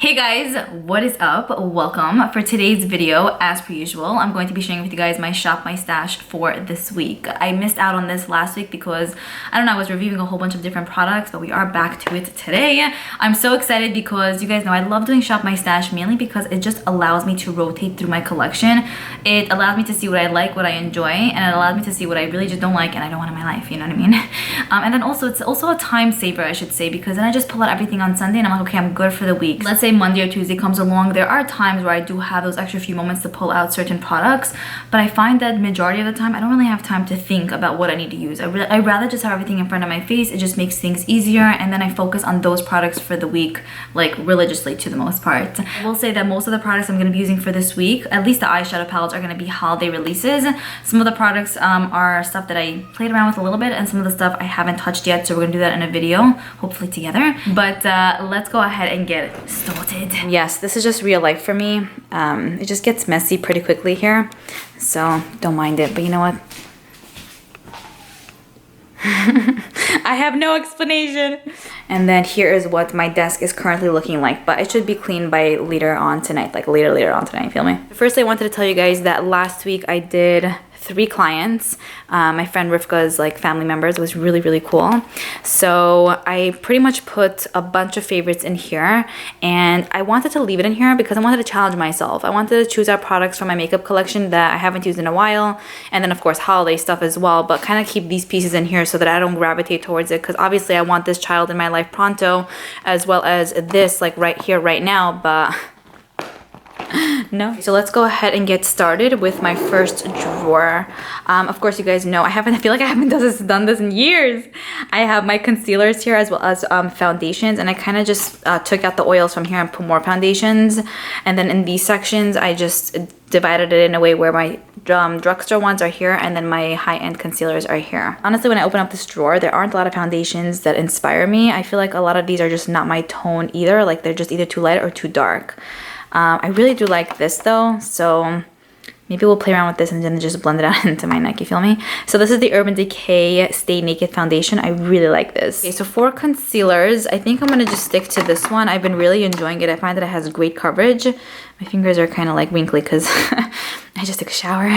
Hey guys, what is up? Welcome. For today's video, as per usual, I'm going to be sharing with you guys my shop, my stash for this week. I missed out on this last week because, I don't know, I was reviewing a whole bunch of different products, but we are back to it today. I'm so excited because you guys know I love doing shop, my stash, mainly because it just allows me to rotate through my collection. It allows me to see what I like, what I enjoy, and it allows me to see what I really just don't like and I don't want in my life, you know what I mean? And then also, it's also a time saver, I should say, because then I just pull out everything on Sunday and I'm like, okay, I'm good for the week. Let's say Monday or Tuesday comes along, there are times where I do have those extra few moments to pull out certain products, but I find that majority of the time I don't really have time to think about what I need to use. I'd rather just have everything in front of my face. It just makes things easier, and then I focus on those products for the week, like religiously to the most part. I will say that most of the products I'm going to be using for this week, at least the eyeshadow palettes, are going to be holiday releases. Some of the products are stuff that I played around with a little bit, and some of the stuff I haven't touched yet, so we're going to do that in a video, hopefully together. But let's go ahead and get started. Yes, this is just real life for me. It just gets messy pretty quickly here, so don't mind it. But you know what? I have no explanation. And then here is what my desk is currently looking like, but it should be cleaned by later on tonight, like later on tonight, feel me? Firstly, I wanted to tell you guys that last week I did 3 clients. My friend Rivka's like family members. It was really cool. So I pretty much put a bunch of favorites in here, and I wanted to leave it in here because I wanted to challenge myself. I wanted to choose out products from my makeup collection that I haven't used in a while, and then of course holiday stuff as well, but kind of keep these pieces in here so that I don't gravitate towards it, because obviously I want this child in my life pronto, as well as this like right here right now, but no. So let's go ahead and get started with my first drawer. Of course, you guys know I feel like I haven't done this in years. I have my concealers here as well as foundations, and I kind of just took out the oils from here and put more foundations. And then in these sections, I just divided it in a way where my drugstore ones are here and then my high-end concealers are here. Honestly, when I open up this drawer, there aren't a lot of foundations that inspire me. I feel like a lot of these are just not my tone either. Like they're just either too light or too dark. I really do like this though, so maybe we'll play around with this and then just blend it out into my neck, you feel me? So this is the Urban Decay Stay Naked Foundation. I really like this. Okay, so for concealers, I think I'm gonna just stick to this one. I've been really enjoying it. I find that it has great coverage. My fingers are kind of like wrinkly because I just took a shower.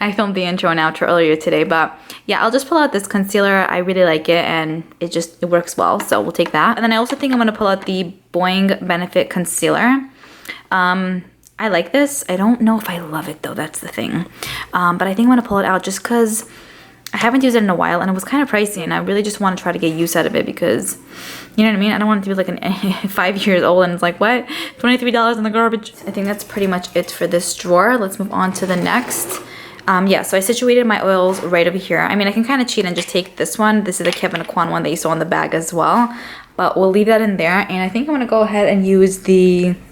I filmed the intro and outro earlier today, but yeah, I'll just pull out this concealer. I really like it, and it works well, so we'll take that. And then I also think I'm gonna pull out the Boing Benefit Concealer. I like this. I don't know if I love it though, that's the thing. But I think I'm gonna pull it out just because I haven't used it in a while and it was kind of pricey, and I really just want to try to get use out of it because, you know what I mean? I don't want it to be like 5 years old and it's like, what? $23 in the garbage. I think that's pretty much it for this drawer. Let's move on to the next. Yeah, so I situated my oils right over here. I mean, I can kind of cheat and just take this one. This is the Kevin Kwan one that you saw in the bag as well. But we'll leave that in there, and I think I'm gonna go ahead and use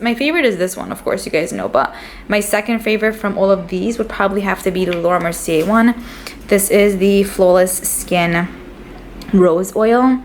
my favorite is this one, of course, you guys know, but my second favorite from all of these would probably have to be the Laura Mercier one. This is the Flawless Skin Rose Oil.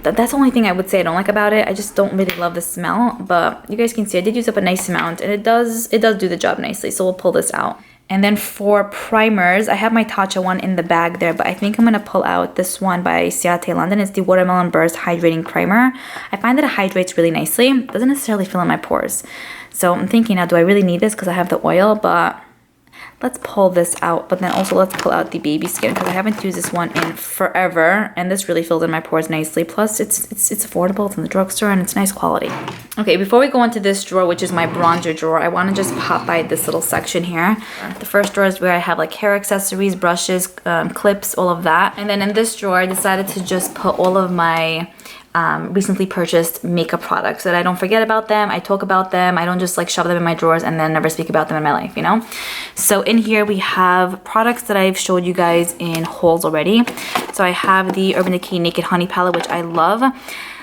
That's the only thing I would say I don't like about it. I just don't really love the smell, but you guys can see I did use up a nice amount, and it does do the job nicely, so we'll pull this out. And then for primers, I have my Tatcha one in the bag there, but I think I'm going to pull out this one by Ciate London. It's the Watermelon Burst Hydrating Primer. I find that it hydrates really nicely. It doesn't necessarily fill in my pores. So I'm thinking now, do I really need this because I have the oil? But let's pull this out, but then also let's pull out the baby skin because I haven't used this one in forever, and this really fills in my pores nicely. Plus it's affordable, it's in the drugstore, and it's nice quality. Okay, before we go into this drawer, which is my bronzer drawer, I want to just pop by this little section here. The first drawer is where I have like hair accessories, brushes, clips, all of that. And then in this drawer, I decided to just put all of my recently purchased makeup products so that I don't forget about them. I talk about them. I don't just like shove them in my drawers and then never speak about them in my life, you know? So in here we have products that I've showed you guys in hauls already. So I have the Urban Decay Naked Honey Palette, which I love.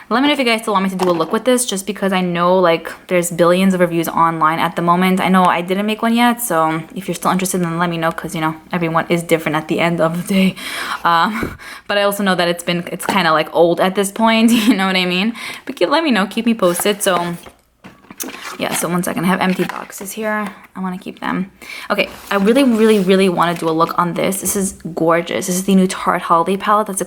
Let me know if you guys still want me to do a look with this, just because I know like there's billions of reviews online at the moment. I know I didn't make one yet, so if you're still interested, then let me know, because you know everyone is different at the end of the day. But I also know that it's kind of like old at this point, you know what I mean? But let me know, keep me posted. So Yeah, so one second. I have empty boxes here. I want to keep them. Okay, I really want to do a look on this. This is gorgeous. This is the new Tarte Holiday palette that's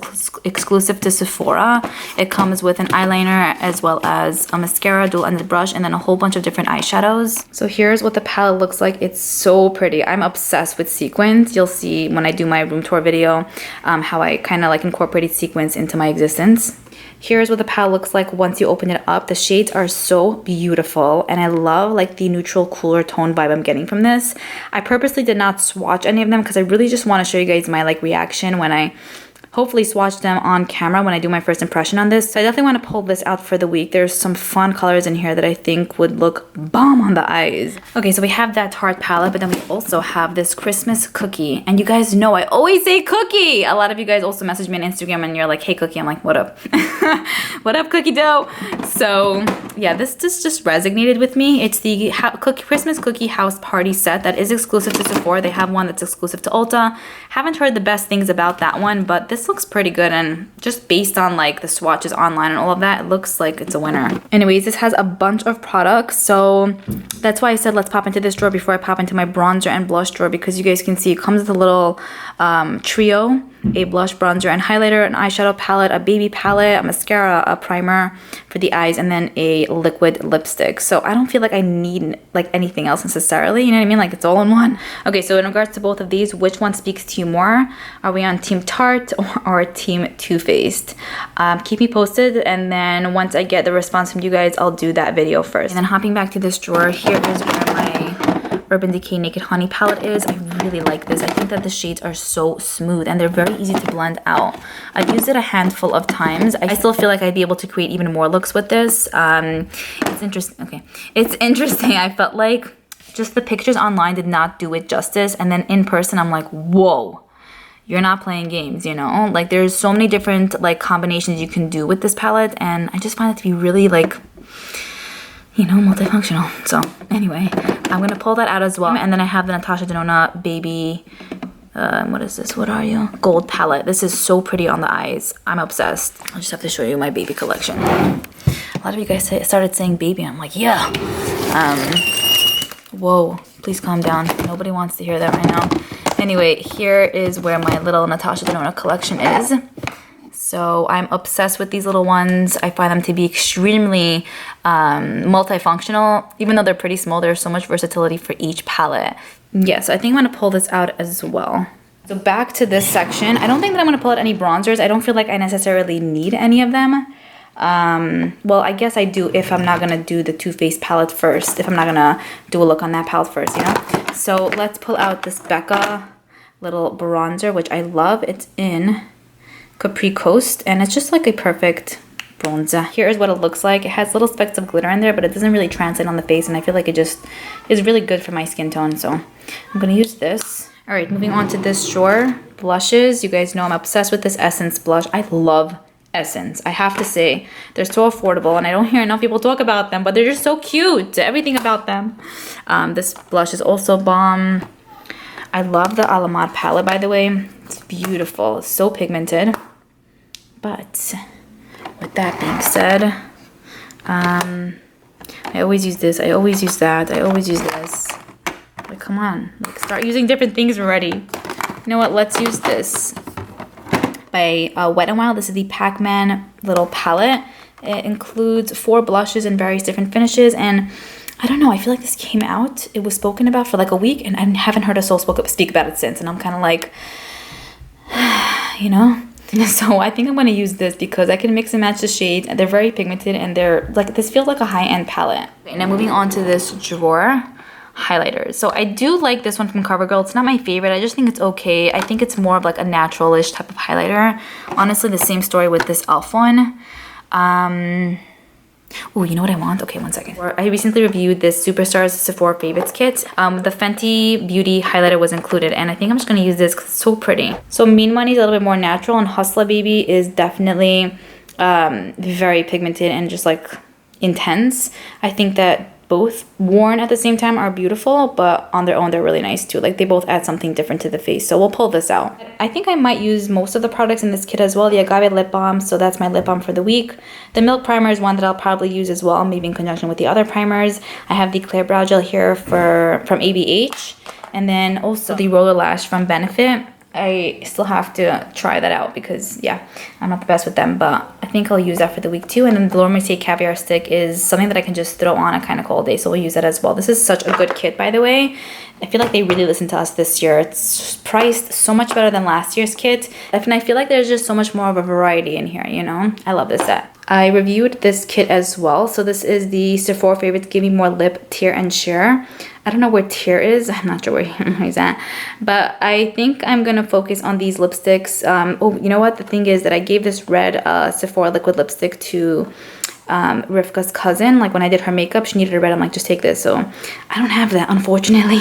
exclusive to Sephora. It comes with an eyeliner as well as a mascara, dual-ended brush, and then a whole bunch of different eyeshadows. So here's what the palette looks like. It's so pretty. I'm obsessed with sequins. You'll see when I do my room tour video how I kind of like incorporated sequins into my existence. Here's what the palette looks like once you open it up. The shades are so beautiful, and I love like the neutral, cooler tone vibe I'm getting from this. I purposely did not swatch any of them because I really just want to show you guys my like reaction when I hopefully swatch them on camera when I do my first impression on this. So I definitely want to pull this out for the week. There's some fun colors in here that I think would look bomb on the eyes. Okay, so we have that Tarte palette, but then we also have this Christmas cookie. And you guys know I always say cookie. A lot of you guys also message me on Instagram and you're like, hey cookie. I'm like, what up? What up, cookie dough? So yeah, this just resonated with me. It's the Christmas cookie house party set that is exclusive to Sephora. They have one that's exclusive to Ulta. Haven't heard the best things about that one, but this looks pretty good, and just based on like the swatches online and all of that, it looks like it's a winner. Anyways, this has a bunch of products, so that's why I said let's pop into this drawer before I pop into my bronzer and blush drawer, because you guys can see it comes with a little trio, a blush, bronzer, and highlighter, an eyeshadow palette, a baby palette, a mascara, a primer for the eyes, and then a liquid lipstick. So I don't feel like I need like anything else necessarily, you know what I mean? Like it's all in one. Okay, so in regards to both of these, which one speaks to you more? Are we on Team Tarte or Team Too Faced? Keep me posted, and then once I get the response from you guys, I'll do that video first. And then hopping back to this drawer, here is where my Urban Decay Naked Honey palette is. I really like this. I think that the shades are so smooth and they're very easy to blend out. I've used it a handful of times. I still feel like I'd be able to create even more looks with this. It's interesting. Okay, it's interesting. I felt like just the pictures online did not do it justice, and then in person I'm like, whoa, you're not playing games, you know? Like there's so many different like combinations you can do with this palette, and I just find it to be really like, you know, multifunctional. So anyway, I'm gonna pull that out as well. And then I have the Natasha Denona Baby, what is this? What are you? Gold palette. This is so pretty on the eyes. I'm obsessed. I'll just have to show you my baby collection. A lot of you guys started saying baby. I'm like, yeah. Whoa, please calm down. Nobody wants to hear that right now. Anyway, here is where my little Natasha Denona collection is. So I'm obsessed with these little ones. I find them to be extremely multifunctional. Even though they're pretty small, there's so much versatility for each palette. Yeah, so I think I'm gonna pull this out as well. So back to this section. I don't think that I'm gonna pull out any bronzers. I don't feel like I necessarily need any of them. Well, I guess I do if I'm not gonna do the Too Faced palette first. If I'm not gonna do a look on that palette first, you know? So let's pull out this Becca little bronzer, which I love. It's in Capri Coast, and it's just like a perfect bronzer. Here is what it looks like. It has little specks of glitter in there, but it doesn't really translate on the face, and I feel like it just is really good for my skin tone, so I'm gonna use this. All right, moving on to this drawer. Blushes. You guys know I'm obsessed with this Essence blush. I love Essence. I have to say, they're so affordable, and I don't hear enough people talk about them, but they're just so cute. Everything about them. This blush is also bomb. I love the Alamad palette, by the way. It's beautiful. It's so pigmented. But with that being said, I always use this. I always use that. I always use this. Like, come on. Like, start using different things already. You know what? Let's use this. By Wet n Wild. This is the Pac-Man little palette. It includes 4 blushes in various different finishes, and I don't know, I feel like this came out, it was spoken about for like a week, and I haven't heard a soul speak about it since, and I'm kind of like, you know? So I think I'm going to use this because I can mix and match the shades, and they're very pigmented, and they're like, this feels like a high-end palette. Okay, now moving on to this drawer, highlighters. So I do like this one from CoverGirl. It's not my favorite. I just think it's okay. I think it's more of like a natural-ish type of highlighter. Honestly, the same story with this e.l.f. one. Oh, you know what I want? Okay, one second. I recently reviewed this Superstars Sephora Favorites kit. The Fenty Beauty highlighter was included, and I think I'm just going to use this because it's so pretty. So Mean Money is a little bit more natural, and Hustler Baby is definitely very pigmented and just like intense. I think that both worn at the same time are beautiful, but on their own they're really nice too. Like they both add something different to the face. So we'll pull this out. I think I might use most of the products in this kit as well. The Agave lip balm, so that's my lip balm for the week. The Milk primer is one that I'll probably use as well, maybe in conjunction with the other primers. I have the Clear Brow Gel here from ABH, and then also the Roller Lash from Benefit. I still have to try that out because, yeah, I'm not the best with them, but I think I'll use that for the week too. And then the Liora Caviar Stick is something that I can just throw on a kind of cold day, so we'll use that as well. This is such a good kit, by the way. I feel like they really listened to us this year. It's priced so much better than last year's kit. And I feel like there's just so much more of a variety in here, you know? I love this set. I reviewed this kit as well. So this is the Sephora Favorites Give Me More Lip Tear and Sheer. I don't know where Tear is. I'm not sure where he's at. But I think I'm going to focus on these lipsticks. Oh, you know what? The thing is that I gave this red Sephora liquid lipstick to Rivka's cousin. Like when I did her makeup, she needed a red. I'm like, just take this. So I don't have that, unfortunately.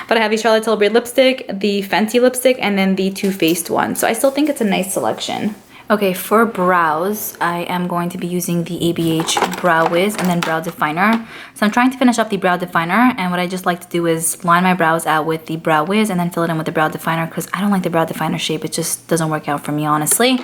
But I have the Charlotte Tilbury lipstick, the Fenty lipstick, and then the Too Faced one. So I still think it's a nice selection. Okay, for brows, I am going to be using the ABH Brow Wiz and then Brow Definer. So I'm trying to finish up the Brow Definer, and what I just like to do is line my brows out with the Brow Wiz and then fill it in with the Brow Definer because I don't like the Brow Definer shape. It just doesn't work out for me, honestly.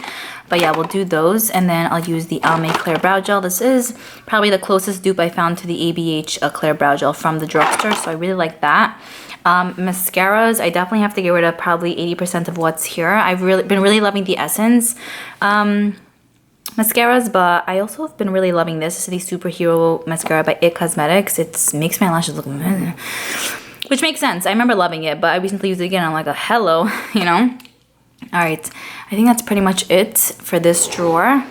But yeah, we'll do those, and then I'll use the Almay Clear Brow Gel. This is probably the closest dupe I found to the ABH Clear Brow Gel from the drugstore, so I really like that. Mascaras, I definitely have to get rid of probably 80% of what's here. I've been really loving the Essence mascaras, but I also have been really loving this. This is the Superhero Mascara by IT Cosmetics. It makes my lashes look amazing, which makes sense. I remember loving it, but I recently used it again. I'm like, oh, hello, you know? All right, I think that's pretty much it for this drawer.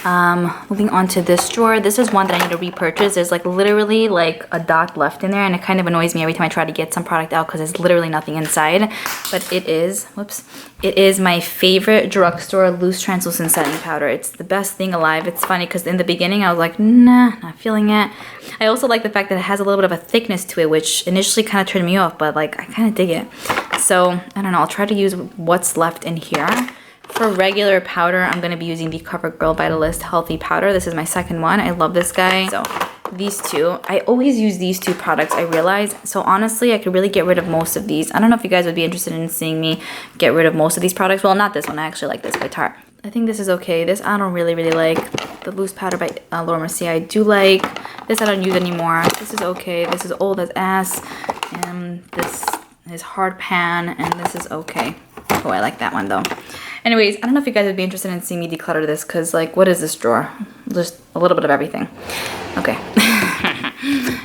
Moving on to this drawer. This is one that I need to repurchase. There's like literally like a dot left in there, and it kind of annoys me every time I try to get some product out because there's literally nothing inside. But it is, whoops, it is my favorite drugstore loose translucent setting powder. It's the best thing alive. It's funny because in the beginning I was like, nah, not feeling it. I also like the fact that it has a little bit of a thickness to it, which initially kind of turned me off, but like I kind of dig it. So I don't know, I'll try to use what's left in here. For regular powder, I'm going to be using the CoverGirl Vitalist Healthy Powder. This is my second one. I love this guy. So these two, I always use these two products, I realize. So honestly, I could really get rid of most of these. I don't know if you guys would be interested in seeing me get rid of most of these products. Well, not this one. I actually like this by Tarte. I think this is okay. This I don't really like. The loose powder by Liora.y I do like. This I don't use anymore. This is okay. This is old as ass. And this is hard pan. And this is okay. Oh, I like that one though. Anyways, I don't know if you guys would be interested in seeing me declutter this because, like, what is this drawer? Just a little bit of everything. Okay.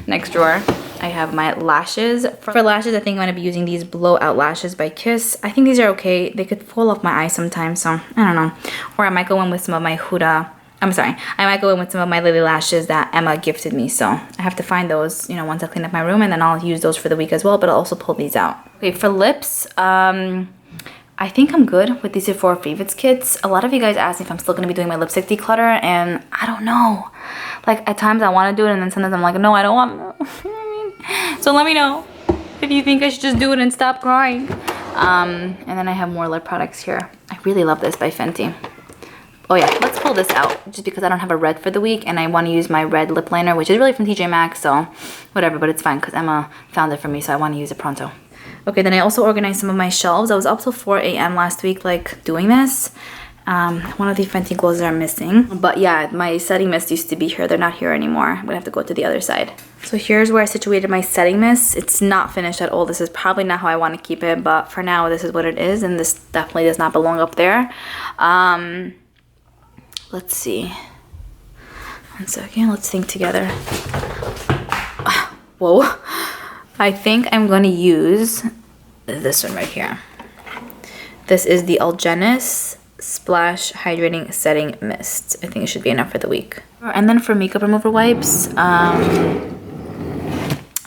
Next drawer, I have my lashes. For lashes, I think I'm going to be using these Blowout Lashes by Kiss. I think these are okay. They could fall off my eyes sometimes, so I don't know. Or I might go in with some of my Huda. I might go in with some of my Lily lashes that Emma gifted me. So I have to find those, you know, once I clean up my room, and then I'll use those for the week as well. But I'll also pull these out. Okay, for lips, I think I'm good with these Sephora Favorites kits. A lot of you guys asked me if I'm still going to be doing my lipstick declutter, and I don't know. Like, at times I want to do it, and then sometimes I'm like, no, I don't want to. So let me know if you think I should just do it and stop crying. And then I have more lip products here. I really love this by Fenty. Oh yeah, let's pull this out just because I don't have a red for the week, and I want to use my red lip liner, which is really from TJ Maxx, so whatever, but it's fine because Emma found it for me, so I want to use it pronto. Okay, then I also organized some of my shelves. I was up till 4 a.m. last week, like, doing this. One of the Fenty glosses are missing. But yeah, my setting mist used to be here. They're not here anymore. I'm gonna have to go to the other side. So here's where I situated my setting mist. It's not finished at all. This is probably not how I want to keep it, but for now, this is what it is, and this definitely does not belong up there. Let's see. One second, let's think together. Whoa. I think I'm going to use this one right here. This is the Algenis Splash Hydrating Setting Mist. I think it should be enough for the week. And then for makeup remover wipes, I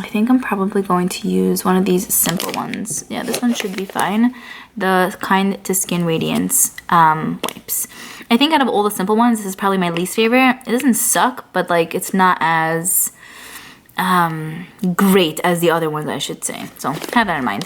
think I'm probably going to use one of these simple ones. Yeah, this one should be fine. The Kind to Skin Radiance wipes. I think out of all the simple ones, this is probably my least favorite. It doesn't suck, but like it's not as great as the other ones, I should say. So have that in mind.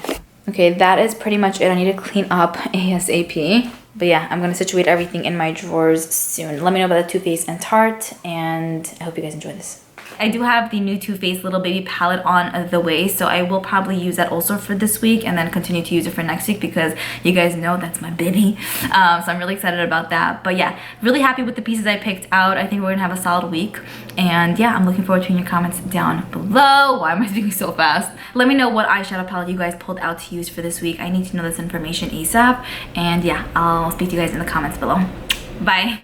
Okay, that is pretty much it. I need to clean up ASAP. But yeah, I'm going to situate everything in my drawers soon. Let me know about the Too Faced and Tarte, and I hope you guys enjoy this. I do have the new Too Faced Little Baby palette on the way, so I will probably use that also for this week and then continue to use it for next week because you guys know that's my baby. So I'm really excited about that. But yeah, really happy with the pieces I picked out. I think we're gonna have a solid week. And yeah, I'm looking forward to your comments down below. Why am I speaking so fast? Let me know what eyeshadow palette you guys pulled out to use for this week. I need to know this information ASAP. And yeah, I'll speak to you guys in the comments below. Bye.